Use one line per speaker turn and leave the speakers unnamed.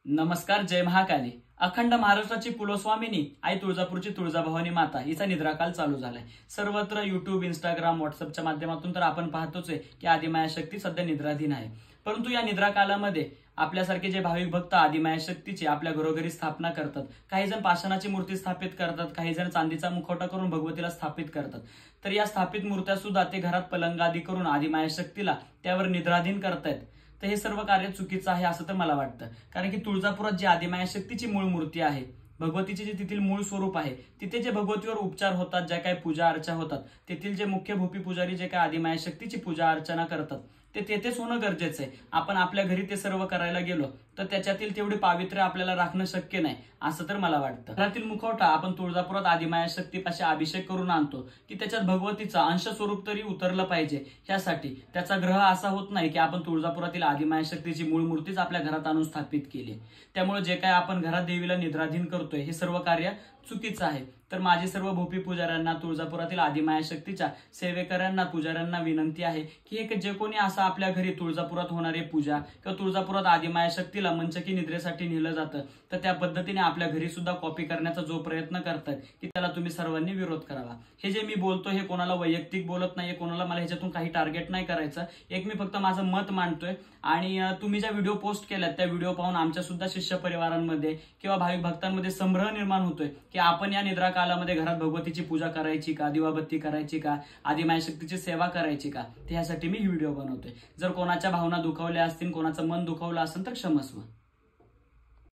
नमस्कार. जय महाकाली. अखंड महाराष्ट्राची कुलस्वामिनी आई तुळजापूरची तुळजाभवानी माता हिचा निद्राकाल चालू झालाय. सर्वत्र युट्यूब, इंस्टाग्राम, व्हॉट्सअपच्या माध्यमातून तर आपण पाहतोच आहे की आदिमाया शक्ती सध्या निद्राधीन आहे. परंतु या निद्राकालामध्ये आपल्यासारखे जे भाविक भक्त आदिमाया शक्तीची आपल्या घरोघरी स्थापना करतात. काही जण पाषाणाची मूर्ती स्थापित करतात, काही जण चांदीचा मुखवटा करून भगवतीला स्थापित करतात. तर या स्थापित मूर्त्या सुद्धा ते घरात पलंग आदी करून आदिमाया शक्तीला त्यावर निद्राधीन करतायत. तर हे सर्व कार्य चुकीचं आहे असं तर मला वाटतं. कारण की तुळजापुरात जी आदिमाया शक्तीची मूळ मूर्ती आहे, भगवतीचे जे तिथील मूळ स्वरूप आहे, तिथे जे भगवतीवर उपचार होतात, ज्या काही पूजा अर्चा होतात, तेथील जे मुख्य भूपी पुजारी जे काही आदिमाया शक्तीची पूजा अर्चना करतात ते तेथेच होणं गरजेचं आहे. आपण आपल्या घरी ते सर्व करायला गेलो तर त्याच्यातील तेवढी पावित्र्य आपल्याला राखणं शक्य नाही असं तर मला वाटतं. घरातील मुखवटा आपण तुळजापुरात आदिमाया शक्तीपाशी अभिषेक करून आणतो की त्याच्यात भगवतीचा अंश स्वरूप तरी उतरलं पाहिजे. ह्यासाठी त्याचा ग्रह असा होत नाही की आपण तुळजापुरातील आदिमाया शक्तीची मूळ मूर्तीच आपल्या घरात आणून स्थापित केली. त्यामुळे जे काय आपण घरात देवीला निद्राधीन करतोय हे सर्व कार्य चुकीचं आहे. तर माझे सर्व भूपी पुजाऱ्यांना, तुळजापुरातील आदिमाया शक्तीच्या सेवेकऱ्यांना, पुजाऱ्यांना विनंती आहे की जे कोणी असं आपल्या घरी तुळजापुरात होणारी पूजा किंवा तुळजापुरात आदिमाया शक्तीला मंचकी निद्रेसाठी नेलं जातं तर त्या पद्धतीने आपल्या घरी सुद्धा कॉपी करण्याचा जो प्रयत्न करतायत की त्याला तुम्ही सर्वांनी विरोध करावा. हे जे मी बोलतोय हे कोणाला वैयक्तिक बोलत नाहीये, कोणाला मला ह्याच्यातून काही टार्गेट नाही करायचं. मी फक्त माझं मत मांडतोय. आणि तुम्ही ज्या व्हिडिओ पोस्ट केल्यात त्या व्हिडिओ पाहून आमच्या सुद्धा शिष्य परिवारांमध्ये किंवा भाविक भक्तांमध्ये संभ्रम निर्माण होतोय की आपण या निद्रा कालामध्ये घरात भगवतीची पूजा करायची का, दिवाबत्ती करायची का, आदिमाया शक्तीची सेवा करायची का. त्यासाठी मी ही व्हिडिओ बनवतोय. जर कोणाच्या भावना दुखावल्या असतील, कोणाचं मन दुखावलं असेल तर क्षमस्व.